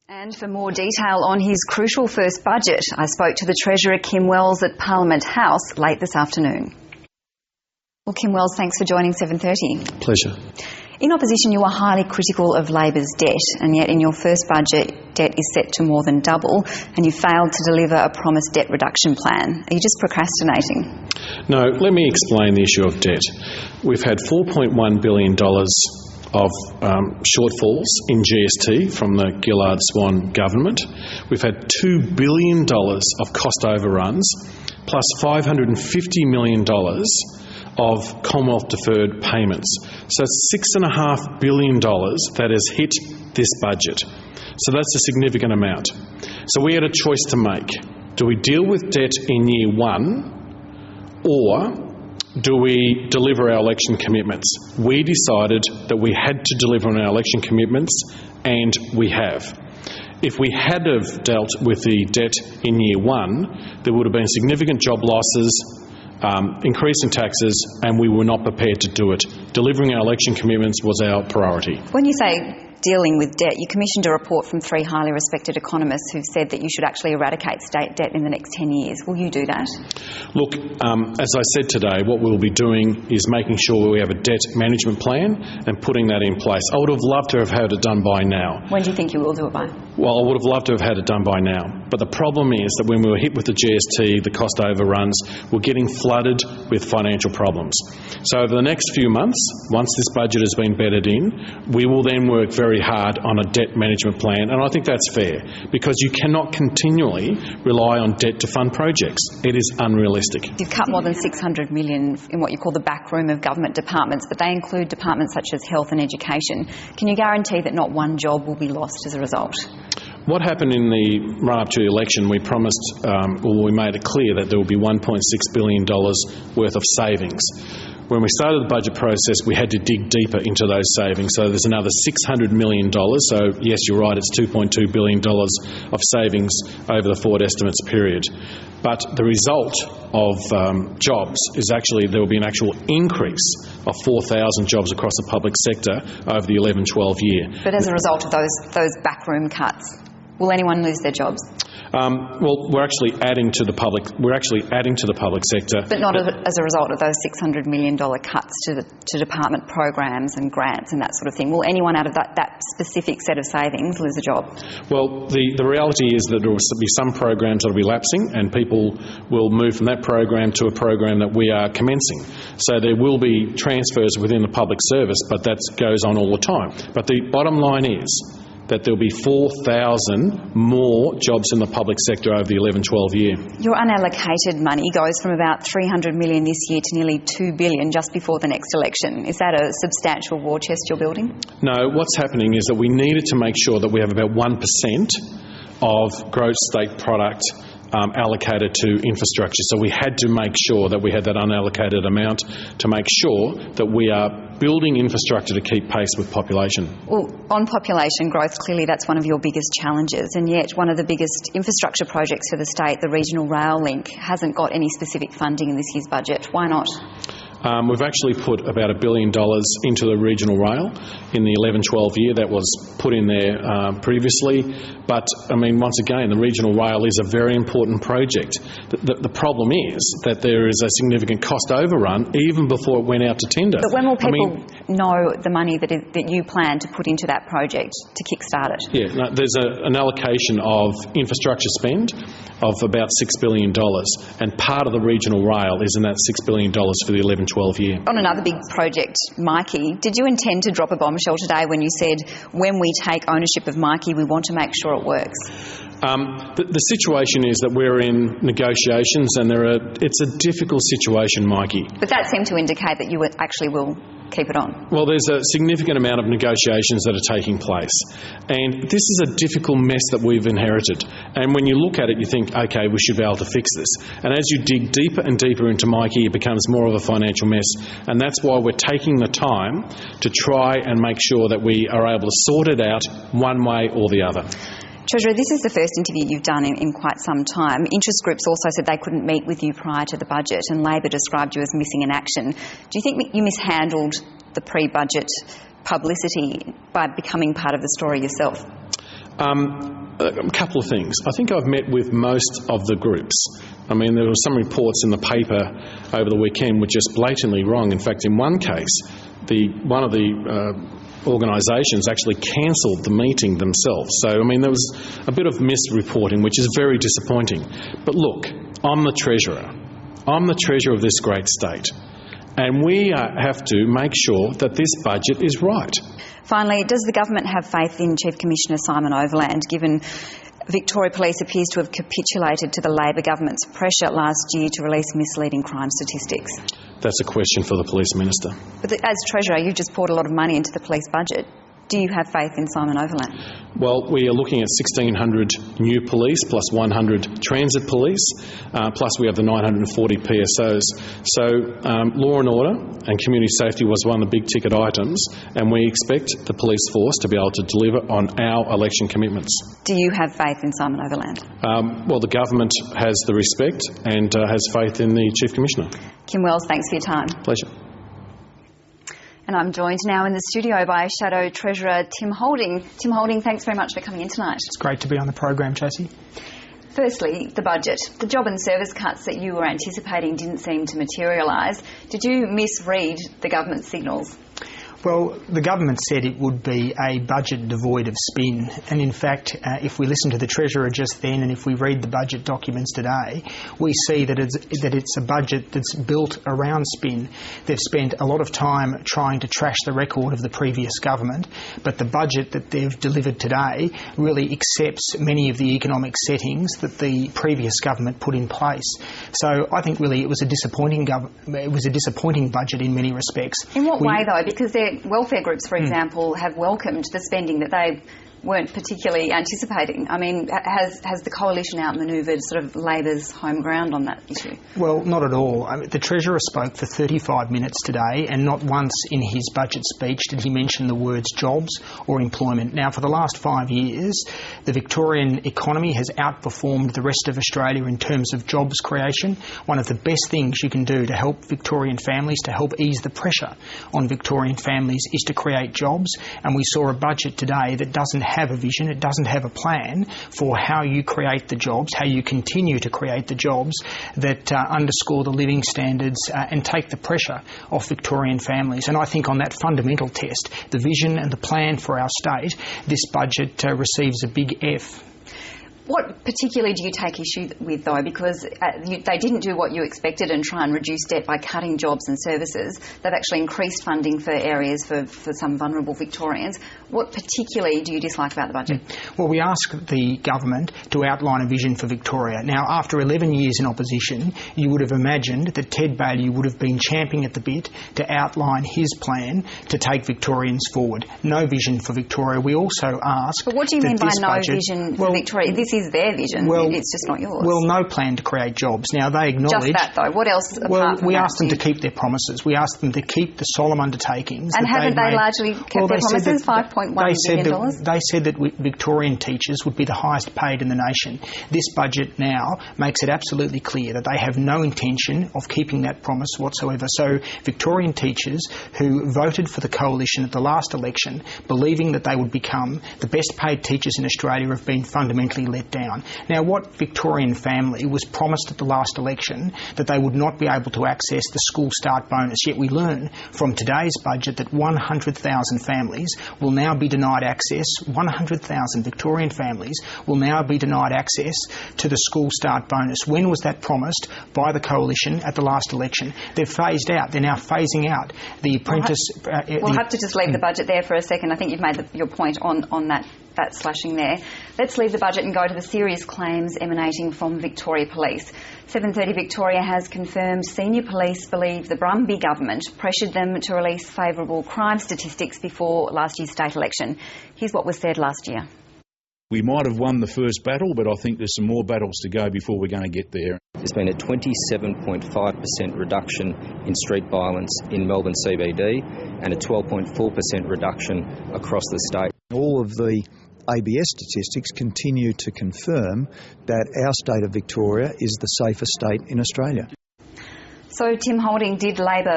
And for more detail on his crucial first budget, I spoke to the Treasurer Kim Wells at Parliament House late this afternoon. Well, Kim Wells, thanks for joining 7:30. Pleasure. In opposition, you were highly critical of Labor's debt, and yet in your first budget, debt is set to more than double, and you failed to deliver a promised debt reduction plan. Are you just procrastinating? No, let me explain the issue of debt. We've had $4.1 billion of shortfalls in GST from the Gillard-Swan government. We've had $2 billion of cost overruns, plus $550 million of Commonwealth deferred payments. So $6.5 billion that has hit this budget. So that's a significant amount. So we had a choice to make. Do we deal with debt in year one, or do we deliver our election commitments? We decided that we had to deliver on our election commitments, and we have. If we had have dealt with the debt in year one, there would have been significant job losses, increase in taxes, and we were not prepared to do it. Delivering our election commitments was our priority. When you say dealing with debt, you commissioned a report from 3 highly respected economists who've said that you should actually eradicate state debt in the next 10 years. Will you do that? Look, as I said today, what we'll be doing is making sure we have a debt management plan and putting that in place. I would have loved to have had it done by now. When do you think you will do it by? Well, I would have loved to have had it done by now. But the problem is that when we were hit with the GST, the cost overruns, we're getting flooded with financial problems. So over the next few months, once this budget has been bedded in, we will then work very hard on a debt management plan, and I think that's fair, because you cannot continually rely on debt to fund projects. It is unrealistic. You've cut more than $600 million in what you call the back room of government departments, but they include departments such as health and education. Can you guarantee that not one job will be lost as a result? What happened in the run-up to the election, we promised, we made it clear that there will be $1.6 billion worth of savings. When we started the budget process, we had to dig deeper into those savings. So there's another $600 million. So yes, you're right, it's $2.2 billion of savings over the forward estimates period. But the result of jobs is actually there will be an actual increase of 4,000 jobs across the public sector over the 11-12 year. But as a result of those backroom cuts, will anyone lose their jobs? Well, we're actually adding to the public sector, but not as a result of those $600 million cuts to department programs and grants and that sort of thing. Will anyone out of that specific set of savings lose a job? Well, the reality is that there will be some programs that will be lapsing, and people will move from that program to a program that we are commencing. So there will be transfers within the public service, but that goes on all the time. But the bottom line is that there'll be 4,000 more jobs in the public sector over the 11-12 year. Your unallocated money goes from about $300 million this year to nearly $2 billion just before the next election. Is that a substantial war chest you're building? No, what's happening is that we needed to make sure that we have about 1% of gross state product allocated to infrastructure. So we had to make sure that we had that unallocated amount to make sure that we are building infrastructure to keep pace with population. Well, on population growth, clearly that's one of your biggest challenges, and yet one of the biggest infrastructure projects for the state, the regional rail link, hasn't got any specific funding in this year's budget. Why not? We've actually put about $1 billion into the regional rail in the 11-12 year. That was put in there previously. But, I mean, once again, the regional rail is a very important project. The problem is that there is a significant cost overrun even before it went out to tender. But when will people know the money that you plan to put into that project to kickstart it? Yeah, no, there's an allocation of infrastructure spend of about $6 billion, and part of the regional rail is in that $6 billion for the 11-12 year. On another big project, Mikey, did you intend to drop a bombshell today when you said, when we take ownership of Mikey, we want to make sure it works? The situation is that we're in negotiations, and it's a difficult situation, Mikey. But that seemed to indicate that you actually will keep it on. Well, there's a significant amount of negotiations that are taking place, and this is a difficult mess that we've inherited. And when you look at it, you think, okay, we should be able to fix this. And as you dig deeper and deeper into Mikey, it becomes more of a financial mess. And that's why we're taking the time to try and make sure that we are able to sort it out one way or the other. Treasurer, this is the first interview you've done in quite some time. Interest groups also said they couldn't meet with you prior to the budget, and Labor described you as missing in action. Do you think you mishandled the pre-budget publicity by becoming part of the story yourself? A couple of things. I think I've met with most of the groups. I mean, there were some reports in the paper over the weekend which are just blatantly wrong. In fact, in one case, one of the organisations actually cancelled the meeting themselves. So, I mean, there was a bit of misreporting, which is very disappointing. But look, I'm the Treasurer. I'm the Treasurer of this great state. And we have to make sure that this budget is right. Finally, does the government have faith in Chief Commissioner Simon Overland, given Victoria Police appears to have capitulated to the Labor government's pressure last year to release misleading crime statistics? That's a question for the Police Minister. But as Treasurer, you've just poured a lot of money into the police budget. Do you have faith in Simon Overland? Well, we are looking at 1,600 new police plus 100 transit police, plus we have the 940 PSOs. So law and order and community safety was one of the big ticket items, and we expect the police force to be able to deliver on our election commitments. Do you have faith in Simon Overland? Well, the government has the respect and has faith in the Chief Commissioner. Kim Wells, thanks for your time. Pleasure. And I'm joined now in the studio by Shadow Treasurer Tim Holding. Tim Holding, thanks very much for coming in tonight. It's great to be on the program, Chasey. Firstly, the budget. The job and service cuts that you were anticipating didn't seem to materialise. Did you misread the government's signals? Well, the government said it would be a budget devoid of spin, and in fact, if we listen to the Treasurer just then and if we read the budget documents today, we see that it's a budget that's built around spin. They've spent a lot of time trying to trash the record of the previous government, but the budget that they've delivered today really accepts many of the economic settings that the previous government put in place. So I think really it was a disappointing budget in many respects. In what way though? Because welfare groups, for example, have welcomed the spending that they weren't particularly anticipating. I mean, has the coalition outmanoeuvred sort of Labor's home ground on that issue? Well, not at all. I mean, the Treasurer spoke for 35 minutes today, and not once in his budget speech did he mention the words jobs or employment. Now, for the last 5 years, the Victorian economy has outperformed the rest of Australia in terms of jobs creation. One of the best things you can do to help Victorian families, to help ease the pressure on Victorian families, is to create jobs. And we saw a budget today that doesn't have a vision, it doesn't have a plan for how you create the jobs, how you continue to create the jobs that underscore the living standards and take the pressure off Victorian families. And I think on that fundamental test, the vision and the plan for our state, this budget receives a big F. What particularly do you take issue with, though? Because they didn't do what you expected and try and reduce debt by cutting jobs and services. They've actually increased funding for areas for some vulnerable Victorians. What particularly do you dislike about the budget? Well, we ask the government to outline a vision for Victoria. Now, after 11 years in opposition, you would have imagined that Ted Baillieu would have been champing at the bit to outline his plan to take Victorians forward. No vision for Victoria. We also ask... But what do you mean by no vision for Victoria? This is their vision. It's just not yours. Well, no plan to create jobs. Now, they acknowledge... Just that, though. What else apart from we asked them to keep their promises. We asked them to keep the solemn undertakings. And haven't they largely kept their promises? $5.1 billion? They said that Victorian teachers would be the highest paid in the nation. This budget now makes it absolutely clear that they have no intention of keeping that promise whatsoever. So Victorian teachers who voted for the coalition at the last election, believing that they would become the best paid teachers in Australia, have been fundamentally let down. Now, what Victorian family was promised at the last election that they would not be able to access the school start bonus, yet we learn from today's budget that 100,000 families will now be denied access, 100,000 Victorian families will now be denied access to the school start bonus. When was that promised by the coalition at the last election? They've phased out. They're now phasing out the apprentice... We'll have to just leave the budget there for a second. I think you've made your point on that slashing there. Let's leave the budget and go to the serious claims emanating from Victoria Police. 7:30 Victoria has confirmed senior police believe the Brumby government pressured them to release favourable crime statistics before last year's state election. Here's what was said last year. We might have won the first battle, but I think there's some more battles to go before we're going to get there. There's been a 27.5% reduction in street violence in Melbourne CBD and a 12.4% reduction across the state. All of the ABS statistics continue to confirm that our state of Victoria is the safest state in Australia. So, Tim Holding, did Labor